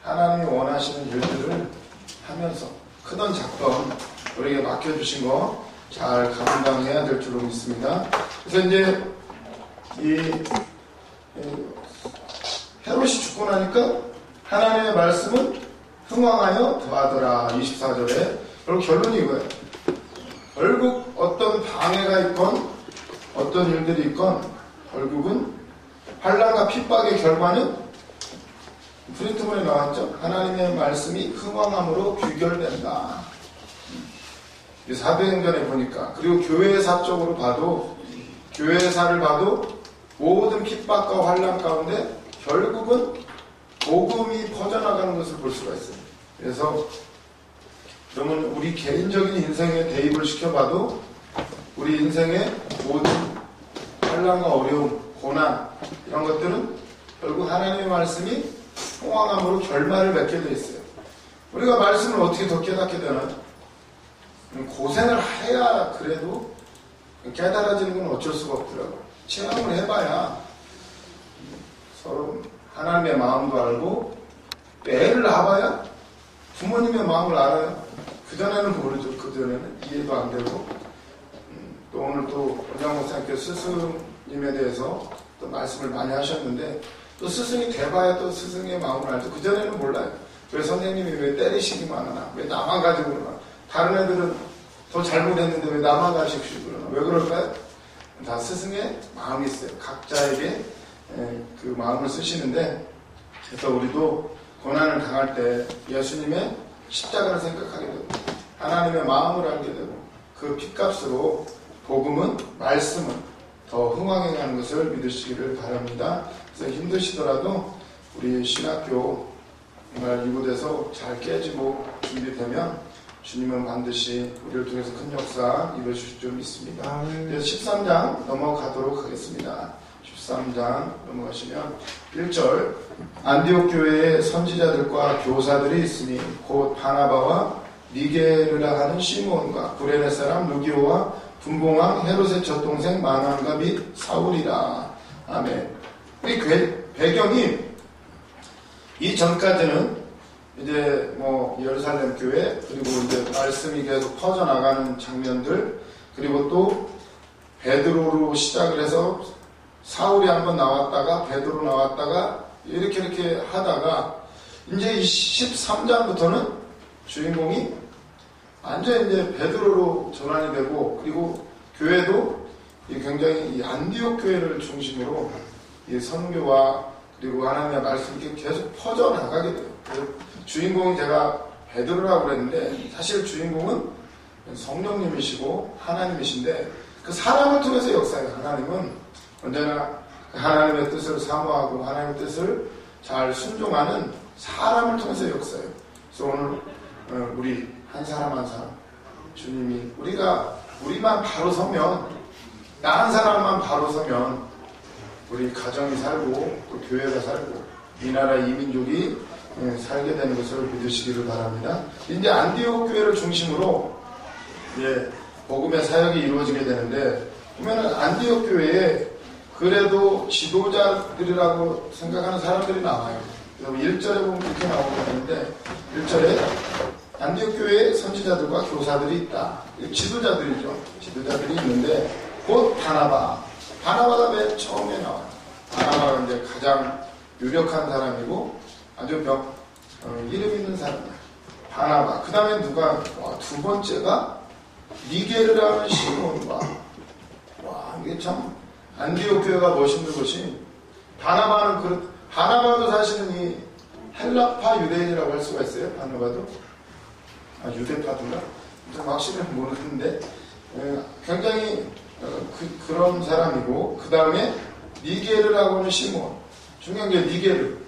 하나님이 원하시는 일들을 하면서 크던 작던 우리에게 맡겨주신 거 잘 감당해야 될 줄로 믿습니다. 그래서 이제 이 헤롯이 죽고 나니까 하나님의 말씀은 흥왕하여 더하더라. 24절에. 그리고 결론이 이거예요. 결국 어떤 방해가 있건 어떤 일들이 있건 결국은 환난과 핍박의 결과는 프린트본에 나왔죠. 하나님의 말씀이 흥왕함으로 귀결된다. 사도행전에 보니까, 그리고 교회사 쪽으로 봐도, 교회사를 봐도 모든 핍박과 환난 가운데 결국은 복음이 퍼져나가는 것을 볼 수가 있어요. 그래서 그러면 우리 개인적인 인생에 대입을 시켜봐도 우리 인생의 모든 환난과 어려움, 고난 이런 것들은 결국 하나님의 말씀이 흥왕함으로 결말을 맺게 돼 있어요. 우리가 말씀을 어떻게 더 깨닫게 되나요? 고생을 해야 그래도 깨달아지는 건 어쩔 수가 없더라고요. 체험을 해봐야 서로 하나님의 마음도 알고, 애를 낳아봐야 부모님의 마음을 알아요. 그전에는 모르죠. 그전에는 이해도 안 되고. 또 오늘 또 원장 목사님께서 스승님에 대해서 또 말씀을 많이 하셨는데, 또 스승이 돼봐야 또 스승의 마음을 알죠. 그전에는 몰라요. 왜 선생님이 왜 때리시기만 하나? 왜 나만 가지고 그러나? 다른 애들은 더 잘못했는데 왜 나만 가지고 그러나? 왜 그럴까요? 다 스승의 마음이 있어요. 각자에게 그 마음을 쓰시는데, 그래서 우리도 고난을 당할 때 예수님의 십자가를 생각하게 되고 하나님의 마음을 알게 되고 그 핏값으로 복음은, 말씀은 더 흥왕해 가는 것을 믿으시기를 바랍니다. 그래서 힘드시더라도 우리 신학교 정말 이곳에서 잘 깨지고 준비되면 주님은 반드시 우리를 통해서 큰 역사 이루어주실 줄 믿습니다. 그래서 13장 넘어가도록 하겠습니다. 13장 넘어가시면 1절, 안디옥 교회에 선지자들과 교사들이 있으니 곧 바나바와 니게르라 하는 시몬과 구레네 사람 루기오와 분봉왕 헤롯의 젖동생 만왕과 및 사울이라. 아멘. 이 배경이 이전까지는 이제 예루살렘 교회, 그리고 이제 말씀이 계속 퍼져나가는 장면들, 그리고 또 베드로로 시작을 해서 사울이 한번 나왔다가 베드로 나왔다가 이렇게 하다가 이제 이 13장부터는 주인공이 완전 이제 베드로로 전환이 되고, 그리고 교회도 굉장히 이 안디옥 교회를 중심으로 이 선교와 그리고 하나님의 말씀이 계속 퍼져나가게 돼요. 주인공이 제가 베드로라고 그랬는데 사실 주인공은 성령님이시고 하나님이신데, 그 사람을 통해서 역사해요. 하나님은 언제나 하나님의 뜻을 사모하고 하나님의 뜻을 잘 순종하는 사람을 통해서 역사해요. 그래서 오늘 우리 한 사람 한 사람 주님이 우리만 바로 서면, 나 한 사람만 바로 서면 우리 가정이 살고 또 교회가 살고 이 나라 이 민족이 살게 되는 것을 믿으시기를 바랍니다. 이제 안디옥 교회를 중심으로 복음의 사역이 이루어지게 되는데, 보면은 안디옥 교회에 그래도 지도자들이라고 생각하는 사람들이 나와요. 그래서 1절에 보면 이렇게 나오게 되는데, 1절에 안디옥 교회에 선지자들과 교사들이 있다. 지도자들이죠. 지도자들이 있는데, 곧 바나바가 맨 처음에 나와요. 바나바가 이제 가장 유력한 사람이고 아주 이름 있는 사람이야. 바나바. 그 다음에 두 번째가 니게르라는 시몬과, 이게 참 안디옥 교회가 멋있는 것이, 바나바도 사실은 이 헬라파 유대인이라고 할 수가 있어요. 바나바도 유대파인가? 확실히 모르는데 굉장히 그런 사람이고, 그 다음에 니게르라고 하는 시몬. 중요한 게 니그로죠.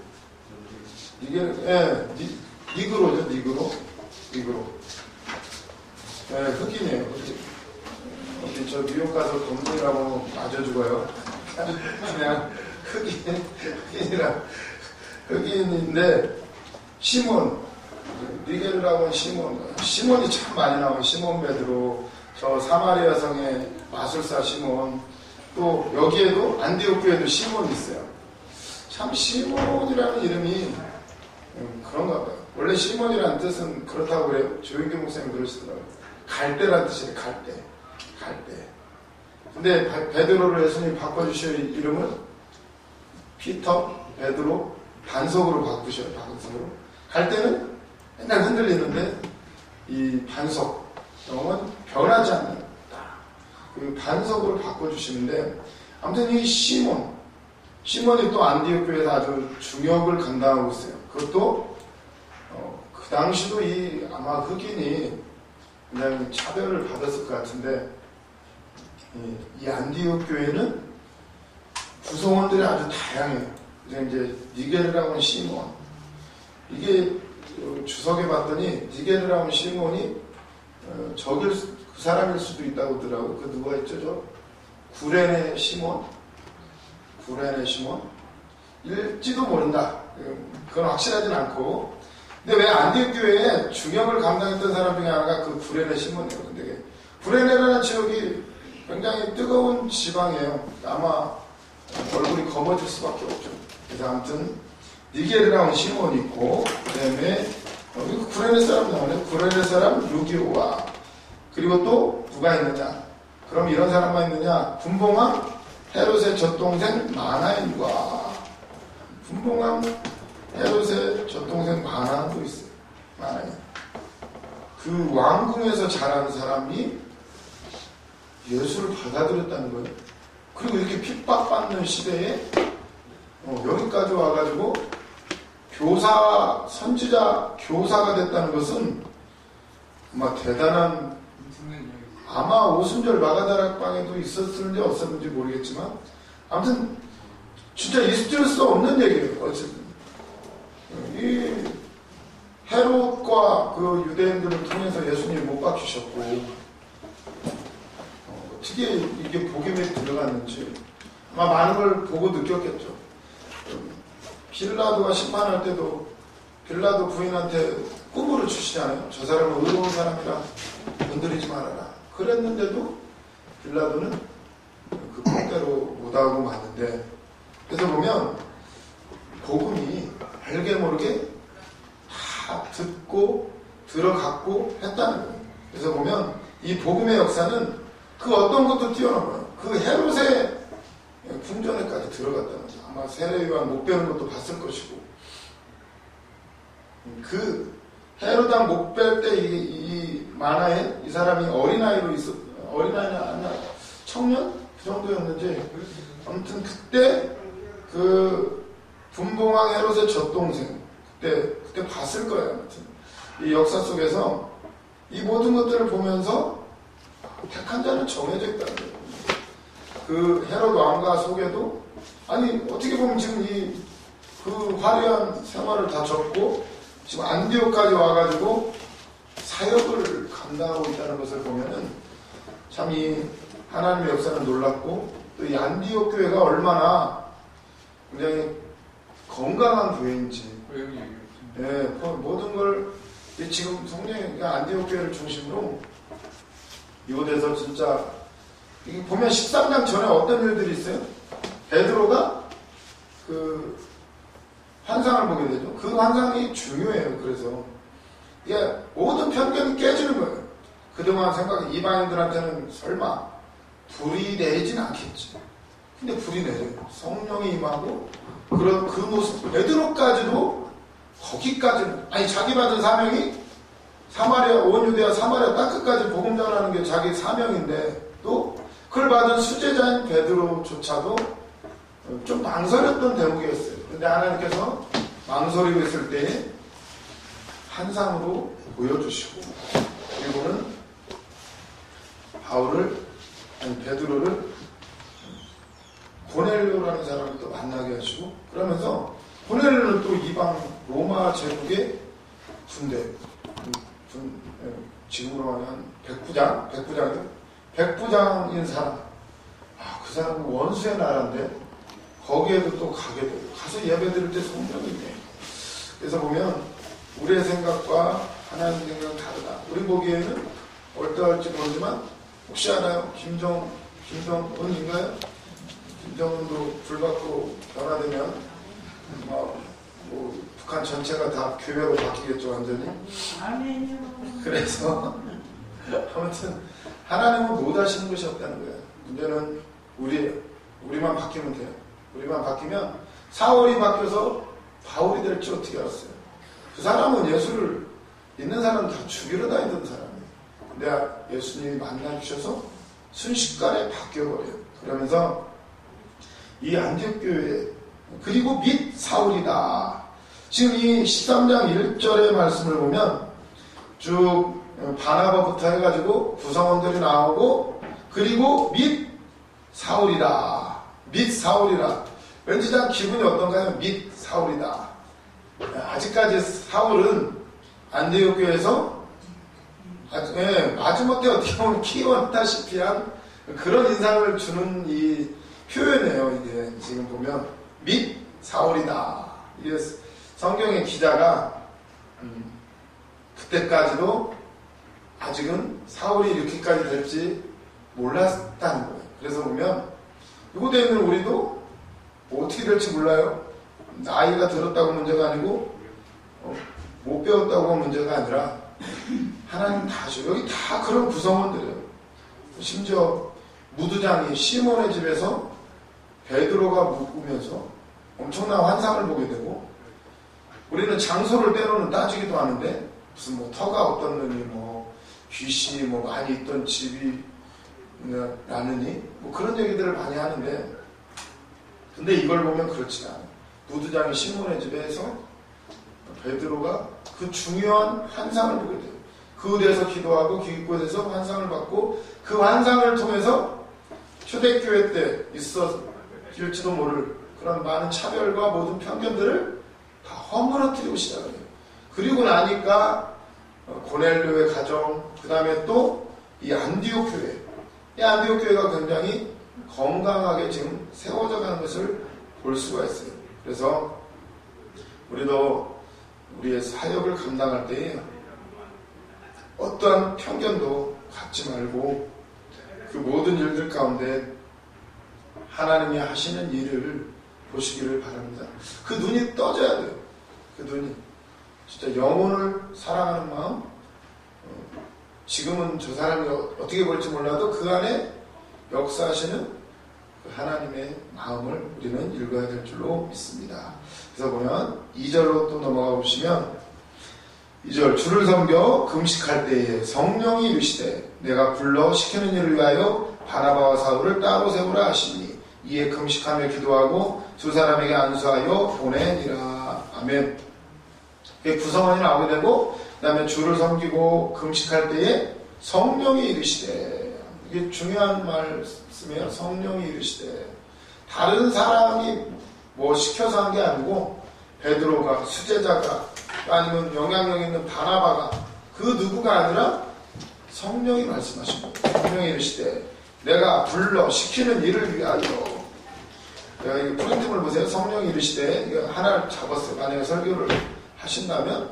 흑인이에요. 어디 저 뉴욕 가서 동물이라고 맞아 죽어요. 그냥 흑인인데 시몬, 니게르라고 하는 시몬이 참 많이 나와요. 시몬 베드로, 저 사마리아 성의 마술사 시몬, 또 여기에도 안디옥 교회에도 시몬이 있어요. 참 시몬이라는 이름이 그런가 봐요. 원래 시몬이라는 뜻은 그렇다고 그래요. 조영기 목사님 그러시더라고요. 갈대라는 뜻이에요. 갈대. 근데 베드로를 예수님이 바꿔주실 이름을 피터, 베드로, 반석으로 바꾸셔요. 반석으로. 갈대는 맨날 흔들리는데 이 반석, 영은 변하지 않는 그 반석으로 바꿔주시는데, 아무튼 이 시몬이 또 안디옥 교회에서 아주 중역을 감당하고 있어요. 그것도 그 당시도 아마 흑인이 굉장히 차별을 받았을 것 같은데, 이 안디옥 교회는 구성원들이 아주 다양해요. 이제 니게르라고 하는 시몬, 이게 주석에 봤더니 니게르라고 하는 시몬이 그 사람일 수도 있다고 하더라고요. 그 누가 있죠? 저 구레네 시몬 일지도 모른다. 그건 확실하진 않고. 근데 왜 안디옥 교회에 중역을 감당했던 사람 중에 하나가 그 구레네 시몬이에요. 근데 구레네라는 지역이 굉장히 뜨거운 지방이에요. 아마 얼굴이 검어질 수밖에 없죠. 그래서 아무튼 니게르라는 시몬이 있고, 그 다음에 구레네 사람 나오네. 구레네 사람 루기오와, 그리고 또 누가 있느냐? 그럼 이런 사람만 있느냐? 분봉왕 헤롯의 젖동생 마나임과, 분봉왕 헤롯의 젖동생 마나임도 있어요. 마나임. 그 왕궁에서 자란 사람이 예수를 받아들였다는 거예요. 그리고 이렇게 핍박받는 시대에 여기까지 와가지고 선지자 교사가 됐다는 것은 아마 대단한, 아마 오순절 마가다락방에도 있었는지 없었는지 모르겠지만, 아무튼 진짜 있을 수 없는 얘기예요. 어쨌든 이 헤롯과 그 유대인들을 통해서 예수님이 못 박히셨고, 어떻게 이게 복음에 들어갔는지 아마 많은 걸 보고 느꼈겠죠. 빌라도가 심판할 때도 빌라도 부인한테 꿈으로 주시잖아요. 저 사람은 의로운 사람이라 건드리지 말아라. 그랬는데도 빌라도는 그 꿈대로 못하고 마는데, 그래서 보면 복음이 알게 모르게 다 듣고 들어갔고 했다는 거예요. 그래서 보면 이 복음의 역사는 그 어떤 것도 뛰어넘어요. 그 헤롯의 궁전에까지 들어갔다는 거죠. 아마 세례요한 못 배우는 것도 봤을 것이고, 그 헤롯왕 못 뺄 때 이 만화에 이 사람이 어린아이로 어린아이는 아니야, 청년? 그 정도였는지, 아무튼 그때 그 분봉왕 헤롯의 젖동생, 그때 봤을 거예요. 아무튼 이 역사 속에서 이 모든 것들을 보면서 택한 자는 정해져 있다는 거예요. 그 헤롯 왕가 속에도, 아니 어떻게 보면 지금 그 화려한 생활을 다 접고 지금 안디옥까지 와가지고 사역을 감당하고 있다는 것을 보면은 참 이 하나님의 역사는 놀랍고, 또 이 안디옥 교회가 얼마나 굉장히 건강한 교회인지, 네, 모든 걸 지금 성령이 안디옥 교회를 중심으로 이곳에서 진짜 보면 13장 전에 어떤 일들이 있어요? 베드로가 그 환상을 보게 되죠. 그 환상이 중요해요. 그래서 이게 모든 편견이 깨지는 거예요. 그동안 생각해, 이방인들한테는 설마 불이 내리진 않겠지. 근데 불이 내려요. 성령이 임하고, 그런 그 모습, 베드로까지도 거기까지는, 아니 자기 받은 사명이 사마리아, 온 유대와 사마리아 땅 끝까지 복음 전하는 게 자기 사명인데, 또 그걸 받은 수제자인 베드로조차도 좀 망설였던 대목이었어요. 근데 하나님께서 망설이고 있을 때에 환상으로 보여주시고, 그리고는 베드로를 고넬료라는 사람을 또 만나게 하시고, 그러면서 고넬료는 또 이방 로마 제국의 군대, 지금으로 하면 백부장인 사람, 그 사람은 원수의 나라인데 거기에도 또 가게 돼요. 가서 예배 드릴 때 성령이 있네. 그래서 보면 우리의 생각과 하나님 생각은 다르다. 우리 보기에는 어떠할지 모르지만, 혹시 알아요? 김정은인가요? 김정은도 불 받고 변화되면 북한 북한 전체가 다 교회로 바뀌겠죠, 완전히. 아멘요. 그래서 아무튼 하나님은 못 하시는 것이 없다는 거예요. 문제는 우리만 바뀌면 돼요. 우리만 바뀌면 사울이 바뀌어서 바울이 될지 어떻게 알았어요? 그 사람은 예수를 있는 사람은 다 죽이러 다니던 사람이에요. 근데 예수님이 만나주셔서 순식간에 바뀌어버려요. 그러면서 이 안디옥 교회 그리고 및 사울이다. 지금 이 13장 1절의 말씀을 보면 쭉 바나바부터 해가지고 구성원들이 나오고 그리고 및 사울이다. 및 사울이라. 왠지 참 기분이 어떤가요? 및 사울이다. 아직까지 사울은 안디옥 교회에서 마지못해 어떻게 보면 키웠다시피 한 그런 인상을 주는 이 표현이에요. 이게 지금 보면 및 사울이다. 이게 성경의 기자가 그때까지도 아직은 사울이 이렇게까지 될지 몰랐다는 거예요. 그래서 보면 이곳에 있는 우리도 뭐 어떻게 될지 몰라요. 나이가 들었다고 문제가 아니고 못 배웠다고 문제가 아니라 하나님 다 아셔. 여기 다 그런 구성원들이에요. 심지어 무두장이 시몬의 집에서 베드로가 묵으면서 엄청난 환상을 보게 되고 우리는 장소를 때로는 따지기도 하는데 무슨 뭐 터가 어떤 놈이 뭐 귀신이 뭐 많이 있던 집이 나느니 뭐 그런 얘기들을 많이 하는데 근데 이걸 보면 그렇지 않아요. 무두장이 시몬의 집에서 베드로가 그 중요한 환상을 보게 돼요. 그 을에서 기도하고 그곳에서 환상을 받고 그 환상을 통해서 초대교회 때 있었을지도 모를 그런 많은 차별과 모든 편견들을 다 허물어뜨리고 시작을 해요. 그리고 나니까 고넬료의 가정, 그 다음에 또 이 안디옥 교회, 이 안디옥 교회가 굉장히 건강하게 지금 세워져 가는 것을 볼 수가 있어요. 그래서 우리도 우리의 사역을 감당할 때에 어떠한 편견도 갖지 말고 그 모든 일들 가운데 하나님이 하시는 일을 보시기를 바랍니다. 그 눈이 떠져야 돼요. 그 눈이 진짜 영혼을 사랑하는 마음, 지금은 저 사람이 어떻게 볼지 몰라도 그 안에 역사하시는 그 하나님의 마음을 우리는 읽어야 될 줄로 믿습니다. 그래서 보면 2절로 또 넘어가 보시면 2절 주를 섬겨 금식할 때에 성령이 이르시되 내가 불러 시키는 일을 위하여 바나바와 사울을 따로 세우라 하시니 이에 금식하며 기도하고 두 사람에게 안수하여 보내니라. 아멘. 구성원이 나오게 되고 그 다음에 주를 섬기고 금식할 때에 성령이 이르시되 이게 중요한 말씀이에요. 성령이 이르시되 다른 사람이 뭐 시켜서 한 게 아니고 베드로가 수제자가 아니면 영향력 있는 바나바가 그 누구가 아니라 성령이 말씀하신 거예요. 성령이 이르시되 내가 불러 시키는 일을 위하여 내가 이 프린트물 보세요. 성령이 이르시되 이거 하나를 잡았어요. 만약에 설교를 하신다면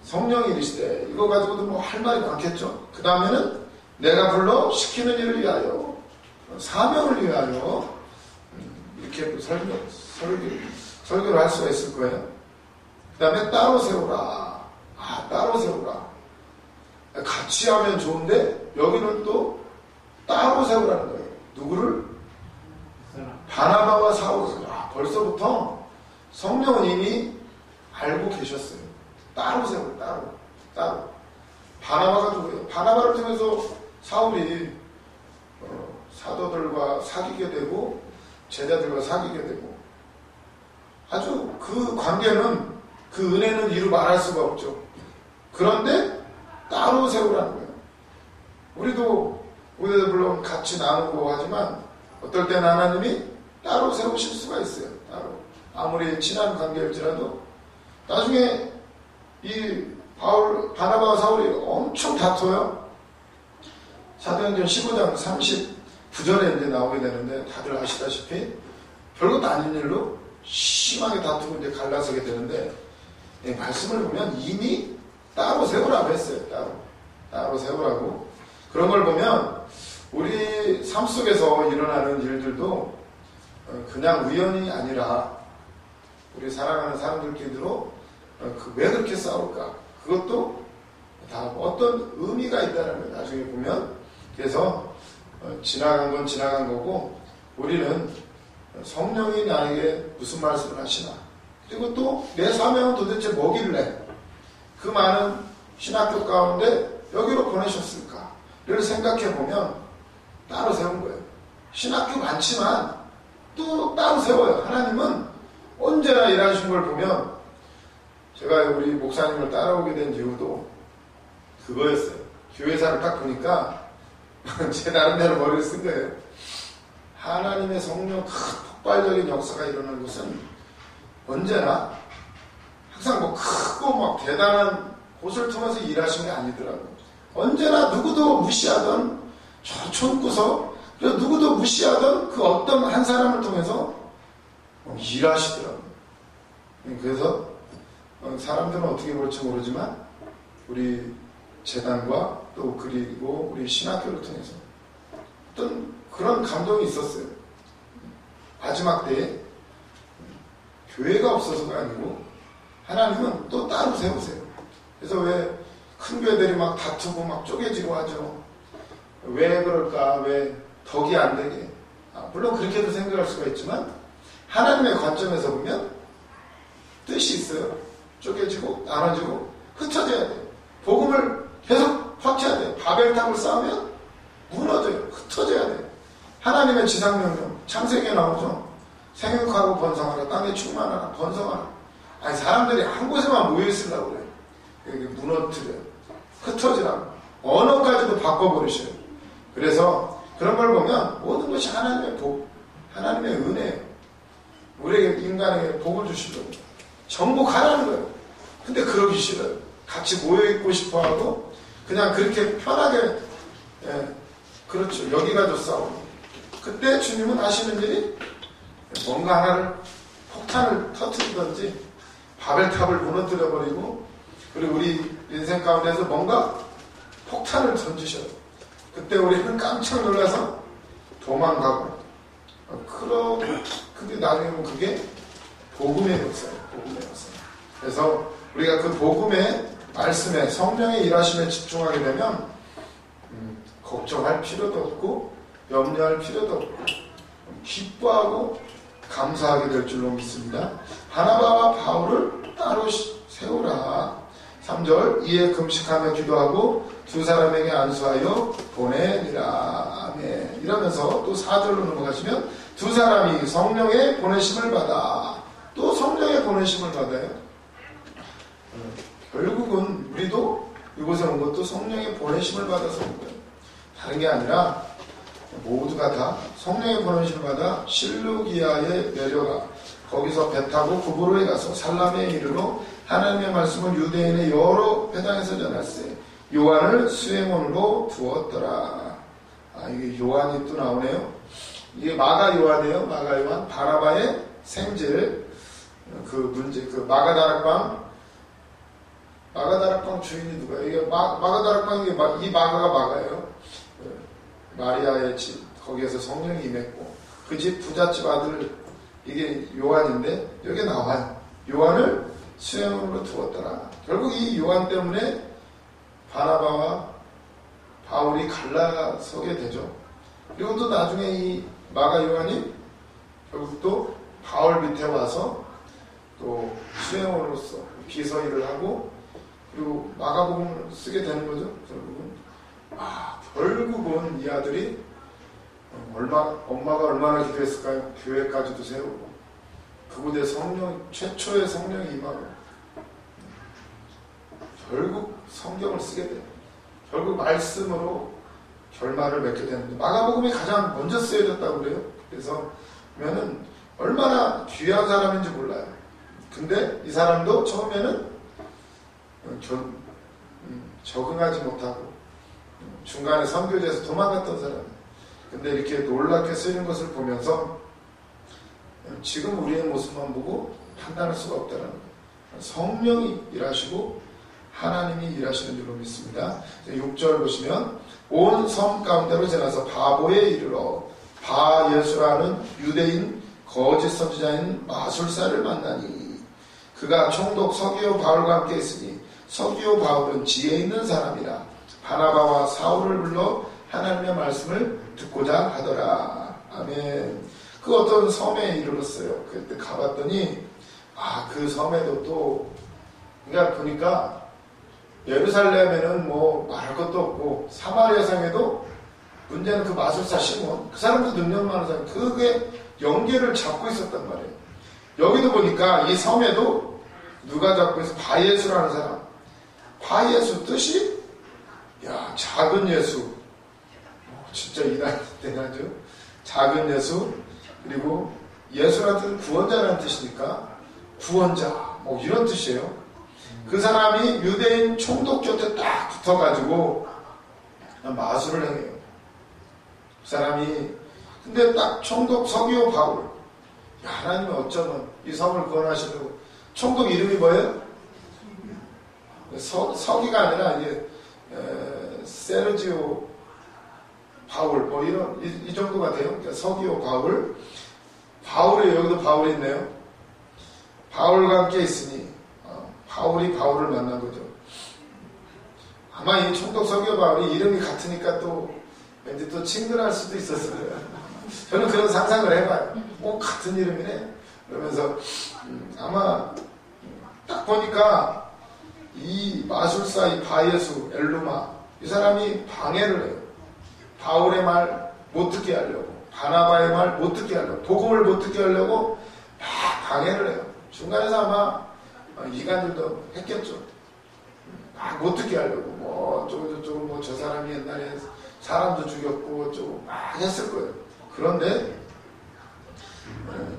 성령이 이르시되 이거 가지고도 뭐 할 말이 많겠죠. 그 다음에는 내가 불러 시키는 일을 위하여 사명을 위하여 이렇게 설교를 할 수가 있을 거예요. 그 다음에 따로 세우라. 따로 세우라. 같이 하면 좋은데 여기는 또 따로 세우라는 거예요. 누구를? 바나바와 사울을. 벌써부터 성령은 이미 알고 계셨어요. 따로 세우라. 따로. 바나바가 누구예요? 바나바를 통해서 사울이 사도들과 사귀게 되고 제자들과 사귀게 되고 아주 그 관계는 그 은혜는 이루 말할 수가 없죠. 그런데 따로 세우라는 거예요. 우리도 물론 같이 나누고 하지만 어떨 때는 하나님이 따로 세우실 수가 있어요. 따로. 아무리 친한 관계일지라도 나중에 이 바나바와 사울이 엄청 다퉈요. 사도행전 15장 39절에 이제 나오게 되는데 다들 아시다시피 별것도 아닌 일로 심하게 다투고 이제 갈라서게 되는데 말씀을 보면 이미 따로 세우라고 했어요. 따로 세우라고. 그런 걸 보면 우리 삶 속에서 일어나는 일들도 그냥 우연이 아니라 우리 사랑하는 사람들끼리도 왜 그렇게 싸울까? 그것도 다 어떤 의미가 있다는 거예요. 나중에 보면. 그래서 지나간 건 지나간 거고 우리는 성령이 나에게 무슨 말씀을 하시나, 그리고 또 내 사명은 도대체 뭐길래 그 많은 신학교 가운데 여기로 보내셨을까를 생각해 보면 따로 세운 거예요. 신학교 많지만 또 따로 세워요. 하나님은 언제나 일하신 걸 보면, 제가 우리 목사님을 따라오게 된 이유도 그거였어요. 교회사를 딱 보니까 제 나름대로 머리를 쓴 거예요. 하나님의 성령 큰 폭발적인 역사가 일어나는 것은 언제나 항상 뭐 크고 막 대단한 곳을 통해서 일하신 게 아니더라고요. 언제나 누구도 무시하던 저 촌구석, 그리고 누구도 무시하던 그 어떤 한 사람을 통해서 일하시더라고요. 그래서 사람들은 어떻게 볼지 모르지만 우리 재단과 또 그리고 우리 신학교를 통해서 어떤 그런 감동이 있었어요. 마지막 때에 교회가 없어서가 아니고 하나님은 또 따로 세우세요. 그래서 왜 큰 교회들이 막 다투고 막 쪼개지고 하죠. 왜 그럴까? 왜 덕이 안 되게? 물론 그렇게도 생각할 수가 있지만 하나님의 관점에서 보면 뜻이 있어요. 쪼개지고 나눠지고 흩어져야 돼요. 복음을 계속 퍼쳐야 돼요. 바벨탑을 쌓으면 무너져요. 흩어져야 돼요. 하나님의 지상명령 창세기에 나오죠. 생육하고 번성하라. 땅에 충만하라. 번성하라. 아니 사람들이 한 곳에만 모여있으려고 그래요. 여기 무너뜨려요. 흩어지라고. 언어까지도 바꿔버리셔요. 그래서 그런 걸 보면 모든 것이 하나님의 복, 하나님의 은혜예요. 우리에게 인간에게 복을 주시려고 정복하라는 거예요. 근데 그러기 싫어요. 같이 모여있고 싶어하고 그냥 그렇게 편하게, 그렇죠. 여기가 저 싸움. 그때 주님은 하시는 일이 뭔가 하나를 폭탄을 터뜨리든지 바벨탑을 무너뜨려버리고, 그리고 우리 인생 가운데서 뭔가 폭탄을 던지셔요. 그때 우리는 깜짝 놀라서 도망가고, 근데 나중에 보면 그게 복음의 역사예요. 복음의 역사. 그래서 우리가 그 복음의 말씀에 성령의 일하심에 집중하게 되면 걱정할 필요도 없고 염려할 필요도 없고 기뻐하고 감사하게 될 줄로 믿습니다. 바나바와 바울을 따로 세우라. 3절 이에 금식하며 기도하고 두 사람에게 안수하여 보내니라. 아멘. 이러면서 또 4절로 넘어가시면 두 사람이 성령의 보내심을 받아. 또 성령의 보내심을 받아요. 결국은 우리도 이곳에 온 것도 성령의 보내심을 받아서 온 거예요. 다른 게 아니라 모두가 다 성령의 보내심을 받아 실루기아에 내려가 거기서 배 타고 구브로에 가서 살람에 이르러 하나님의 말씀을 유대인의 여러 회당에서 전할세. 요한을 수행원으로 두었더라. 이게 요한이 또 나오네요. 이게 마가 요한이에요. 마가 요한. 바나바의 생질. 그 문제, 그 마가다락방 주인이 누구예요? 이게 마가다락방, 이 마가가 마가예요. 마리아의 집, 거기에서 성령이 임했고, 그 집 부잣집 아들, 이게 요한인데, 여기 나와요. 요한을 수행으로 두었더라. 결국 이 요한 때문에 바나바와 바울이 갈라서게 되죠. 그리고 또 나중에 이 마가 요한이 결국 또 바울 밑에 와서 또 수행원으로서 비서일을 하고, 그리고 마가복음을 쓰게 되는 거죠. 결국은 이 아들이 엄마가 얼마나 기도했을까요? 교회까지도 세우고 그곳에 최초의 성령이 임하고 결국 성경을 쓰게 돼요. 결국 말씀으로 결말을 맺게 되는데 마가복음이 가장 먼저 쓰여졌다고 그래요. 그래서 보면은 얼마나 귀한 사람인지 몰라요. 근데 이 사람도 처음에는 적응하지 못하고 중간에 선교지에서 도망갔던 사람. 근데 이렇게 놀랍게 쓰이는 것을 보면서 지금 우리의 모습만 보고 판단할 수가 없다는 거예요. 성령이 일하시고 하나님이 일하시는 줄로 믿습니다. 6절 보시면 온 섬 가운데로 지나서 바보에 이르러 바 예수라는 유대인 거짓 선지자인 마술사를 만나니 그가 총독 서기오 바울과 함께 있으니 서기오 바울은 지혜 있는 사람이라 바나바와 사울을 불러 하나님의 말씀을 듣고자 하더라. 아멘. 그 어떤 섬에 이르렀어요. 그때 가봤더니 그 섬에도 또 그러니까 보니까 예루살렘에는 뭐 말할 것도 없고 사마리아 성에도 문제는 그 마술사 시몬 그 사람도 능력 많은 사람 그게 연계를 잡고 있었단 말이에요. 여기도 보니까 이 섬에도 누가 잡고 있어? 바예수라는 사람. 바예수 뜻이 작은 예수. 진짜 이단 대단하죠. 작은 예수. 그리고 예수라는 뜻은 구원자라는 뜻이니까 구원자 뭐 이런 뜻이에요. 그 사람이 유대인 총독 곁에 딱 붙어가지고 마술을 행해요. 그 사람이 근데 딱 총독 서기오 바울 하나님이 어쩌면 이 섬을 구원하시려고 총독 이름이 뭐예요? 서기가 아니라 이게 세르지오 바울 뭐 이런 이 정도가 돼요. 그러니까 서기오 바울이 여기도 바울이 있네요. 바울과 함께 있으니 바울이 바울을 만난 거죠. 아마 이 총독 서기오 바울이 이름이 같으니까 또 왠지 또 친근할 수도 있었을 거예요. 저는 그런 상상을 해봐요. 같은 이름이네. 그러면서 아마 딱 보니까 이 마술사 이 바예수 엘루마 이 사람이 방해를 해요. 바울의 말 못 듣게 하려고 바나바의 말 못 듣게 하려고 복음을 못 듣게 하려고 막 방해를 해요. 중간에서 아마 이간질도 했겠죠. 막 못 듣게 하려고 뭐 어쩌고 저쩌고 뭐 저 사람이 옛날에 사람도 죽였고 어쩌고 막 했을 거예요. 그런데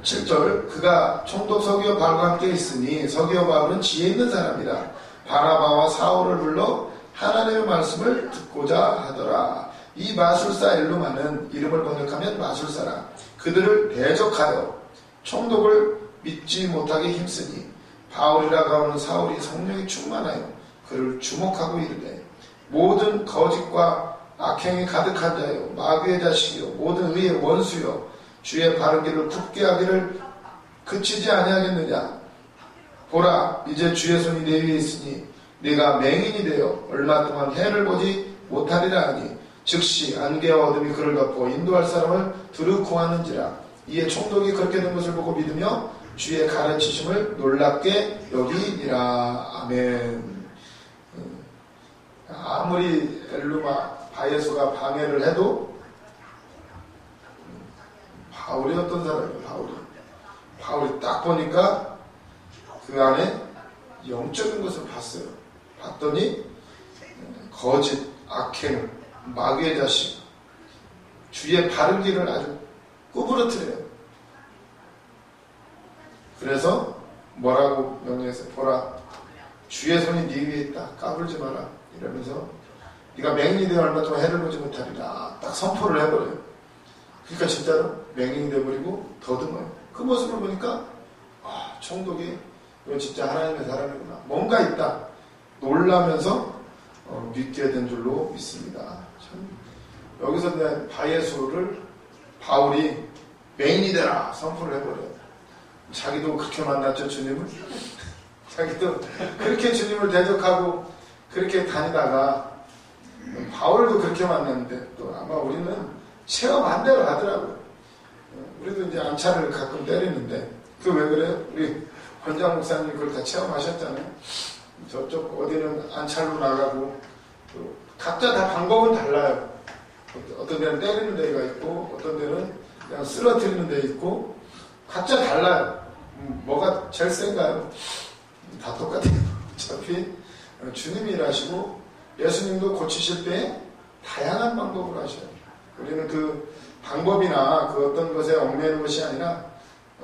7절 그가 총독 서기오 바울과 함께 있으니 서기오 바울은 지혜 있는 사람이라 바나바와 사울을 불러 하나님의 말씀을 듣고자 하더라. 이 마술사 엘루마는 이름을 번역하면 마술사라. 그들을 대적하여 총독을 믿지 못하게 힘쓰니 바울이라고 하는 사울이 성령이 충만하여 그를 주목하고 이르되 모든 거짓과 악행이 가득한 자여 마귀의 자식이요 모든 의의 원수요 주의 바른 길을 굽게 하기를 그치지 아니하겠느냐. 보라 이제 주의 손이 내 위에 있으니 네가 맹인이 되어 얼마 동안 해를 보지 못하리라 하니 즉시 안개와 어둠이 그를 덮고 인도할 사람을 두루 구하는지라. 이에 총독이 그렇게 된 것을 보고 믿으며 주의 가르치심을 놀랍게 여기니라. 아멘. 아무리 엘루마 바예수가 방해를 해도 바울이 어떤 사람이에요? 바울이 딱 보니까 그 안에 영적인 것을 봤어요. 봤더니 거짓, 악행, 마귀의 자식, 주의 바른 길을 아주 구부러뜨려요. 그래서 뭐라고 명령했어요? 보라, 주의 손이 네 위에 있다. 까불지 마라. 이러면서 네가 맹인이 되어 얼마 동안 해를 보지 못하리라. 딱 선포를 해버려요. 그러니까 진짜로 맹인이 되어버리고 더듬어요. 그 모습을 보니까 총독이 이건 진짜 하나님의 사람이구나. 뭔가 있다. 놀라면서 믿게 된 줄로 믿습니다. 참, 여기서 바예수를 바울이 맹인이 되라 선포를 해버려요. 자기도 그렇게 만났죠, 주님을. 자기도 그렇게 주님을 대적하고 그렇게 다니다가 바울도 그렇게 만났는데 또 아마 우리는 체험 안 대로 하더라고요. 우리도 이제 암차를 가끔 때리는데 그 왜 그래요? 우리 권장 목사님 그걸 다 체험하셨잖아요. 저쪽 어디는 안찰로 나가고 각자 다 방법은 달라요. 어떤 데는 때리는 데가 있고 어떤 데는 그냥 쓰러뜨리는 데 있고 각자 달라요. 뭐가 제일 센가요? 다 똑같아요. 어차피 주님이 일하시고 예수님도 고치실 때 다양한 방법으로 하셔요. 우리는 그 방법이나 그 어떤 것에 얽매이는 것이 아니라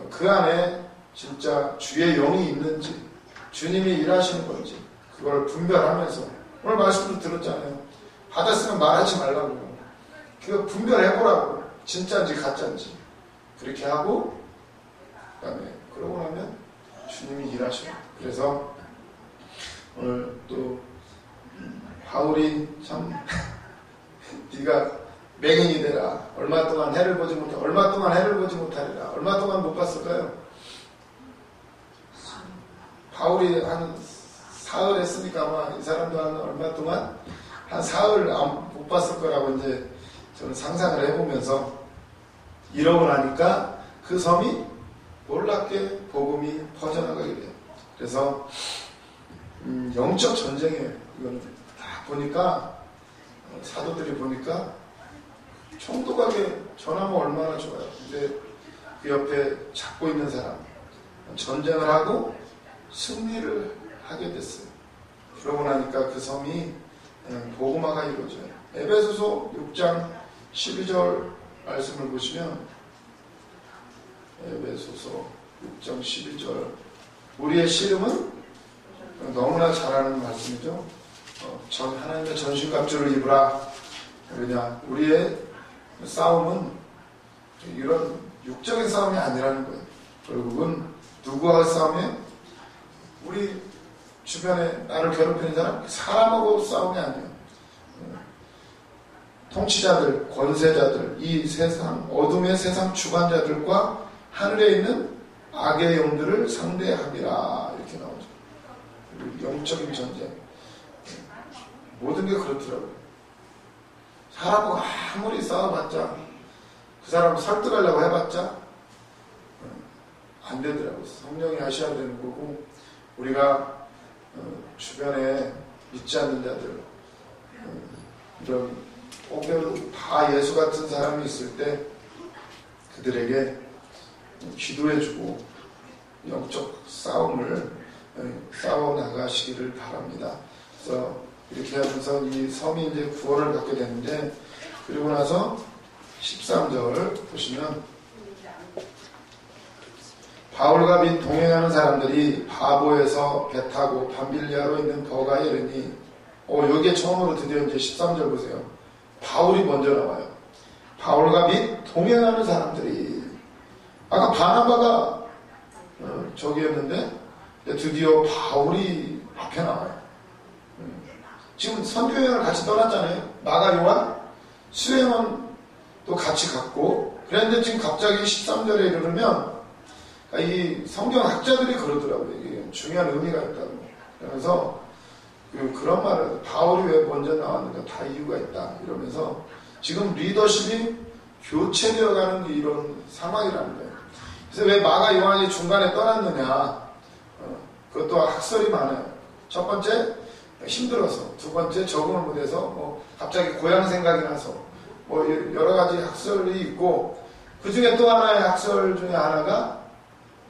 그 안에 진짜 주의 영이 있는지 주님이 일하시는 건지 그걸 분별하면서 오늘 말씀도 들었잖아요. 받았으면 말하지 말라고. 그거 분별해보라고. 진짜인지 가짜인지. 그렇게 하고 그다음에 그러고 나면 주님이 일하셔요. 그래서 오늘 또 바울이 참 네가 맹인이 되라. 얼마 동안 해를 보지 못하리라. 얼마 동안 못 봤을까요? 바울이 한 사흘 했으니까 아마 이 사람도 한 얼마 동안 한 사흘 못 봤을 거라고 이제 저는 상상을 해보면서 이러고 나니까 그 섬이 놀랍게 복음이 퍼져나가게 돼요. 그래서 영적 전쟁이에요. 이거는 다 보니까 사도들이 보니까 총독하게 전하면 얼마나 좋아요. 근데 그 옆에 잡고 있는 사람 전쟁을 하고 승리를 하게 됐어요. 그러고 나니까 그 섬이 복음화가 이루어져요. 에베소서 6장 12절 말씀을 보시면 에베소서 6장 12절 우리의 씨름은 너무나 잘 아는 말씀이죠. 하나님의 전신갑주를 입으라. 왜냐 우리의 싸움은 이런 육적인 싸움이 아니라는 거예요. 결국은 누구와 싸움이에요? 우리 주변에 나를 괴롭히는 사람하고 싸움이 아니에요. 통치자들, 권세자들, 이 세상, 어둠의 세상 주관자들과 하늘에 있는 악의 영들을 상대하리라. 이렇게 나오죠. 영적인 전쟁. 모든 게 그렇더라고요. 사람하고 아무리 싸워봤자, 그 사람을 설득하려고 해봤자, 안 되더라고요. 성령이 하셔야 되는 거고, 우리가 주변에 믿지 않는 자들, 이런 혹여도 다 예수 같은 사람이 있을 때 그들에게 기도해주고 영적 싸움을 싸워 나가시기를 바랍니다. 그래서 이렇게 하면서 이 섬이 이제 구원을 받게 되는데 그리고 나서 13절 보시면 바울과 및 동행하는 사람들이 바보에서 배 타고 밤빌리아로 있는 버가에 이르니 여기에 처음으로 드디어 이제 13절 보세요. 바울이 먼저 나와요. 바울과 및 동행하는 사람들이 아까 바나바가 저기였는데 드디어 바울이 앞에 나와요. 지금 선교여행을 같이 떠났잖아요. 마가 요한 수행원도 같이 갔고 그런데 지금 갑자기 13절에 이르면 이 성경학자들이 그러더라고요. 이게 중요한 의미가 있다고. 그러면서 그런 말을 바울이 왜 먼저 나왔는가 다 이유가 있다 이러면서 지금 리더십이 교체되어가는 이런 상황이라는 거예요. 그래서 왜 마가 요한이 중간에 떠났느냐 그것도 학설이 많아요. 첫 번째 힘들어서, 두 번째 적응을 못해서 갑자기 고향 생각이 나서 여러 가지 학설이 있고 그 중에 또 하나의 학설 중에 하나가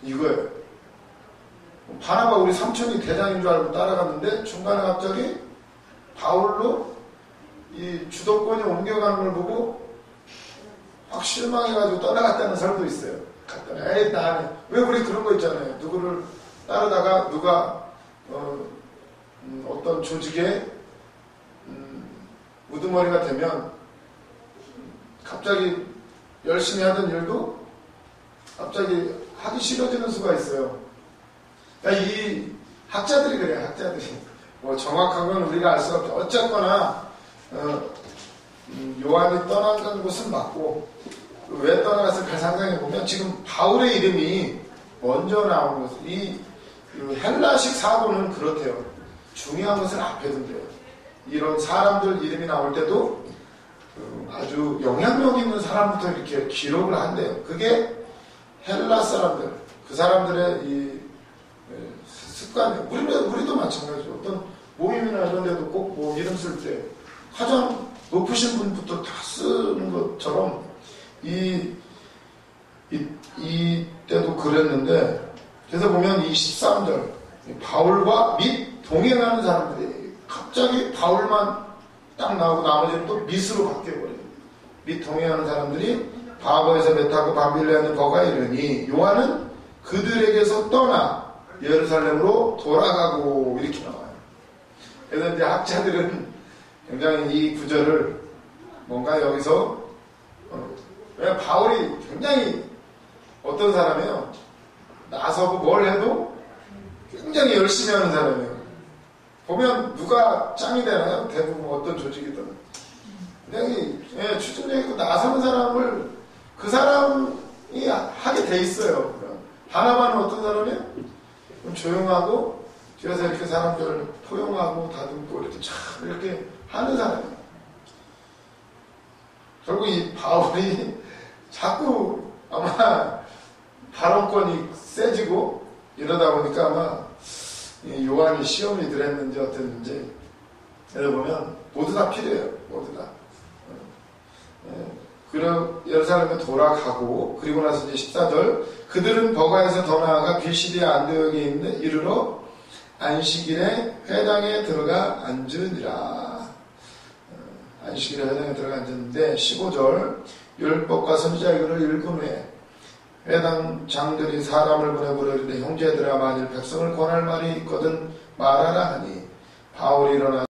이거예요. 바나바 우리 삼촌이 대장인 줄 알고 따라갔는데 중간에 갑자기 바울로 이 주도권이 옮겨가는 걸 보고 확 실망해가지고 떠나갔다는 사람도 있어요. 갔더니 에이 나는 왜 우리 그런 거 있잖아요. 누구를 따르다가 누가 어떤 조직에 우두머리가 되면 갑자기 열심히 하던 일도 갑자기 하기 싫어지는 수가 있어요. 그러니까 이 학자들이 그래요. 학자들이 정확한 건 우리가 알 수가 없죠. 어쨌거나 요한이 떠나간 곳은 맞고 왜 떠나갔을까 상상해보면 지금 바울의 이름이 먼저 나오는 것은 이 헬라식 사고는 그렇대요. 중요한 것을 앞에 둔대요. 이런 사람들 이름이 나올 때도 아주 영향력 있는 사람부터 이렇게 기록을 한대요. 그게 헬라 사람들, 그 사람들의 이 습관이에요. 우리도 마찬가지죠. 어떤 모임이나 이런 데도 꼭 이름 쓸 때 가장 높으신 분부터 다 쓰는 것처럼 이때도 그랬는데 그래서 보면 이 13절 바울과 및 동행하는 사람들이 갑자기 바울만 딱 나오고 나머지는 또 밋으로 바뀌어버려요. 및 동행하는 사람들이 바보에서 배 타고 밤빌리아는 버가에 이르니 요한은 그들에게서 떠나 예루살렘으로 돌아가고 이렇게 나와요. 그래서 이제 학자들은 굉장히 이 구절을 뭔가 여기서 왜냐면 바울이 굉장히 어떤 사람이에요. 나서고 뭘 해도 굉장히 열심히 하는 사람이에요. 보면 누가 짱이 되나요? 대부분 어떤 조직이든 굉장히 추진력있고 나서는 사람을 그 사람이 하게 돼 있어요. 바나바는 어떤 사람이에요? 좀 조용하고 그래서 이렇게 사람들을 포용하고 다듬고 이렇게 참 이렇게 하는 사람이에요. 결국 이 바울이 자꾸 아마 발언권이 세지고 이러다 보니까 아마 요한이 시험이 들었는지 어땠는지 여기 보면 모두 다 필요해요. 모두 다. 그리고 예루살렘에 돌아가고 그리고 나서 이제 14절 그들은 버가에서 더 나아가 비시디아 안디옥에 있는 이르러 안식일에 회당에 들어가 앉으니라. 안식일에 회당에 들어가 앉았는데 15절 율법과 선지자의 글을 읽은 후에 회당 장들이 사람을 보내보려 이르되 형제들아 만일 백성을 권할 말이 있거든 말하라 하니 바울이 일어나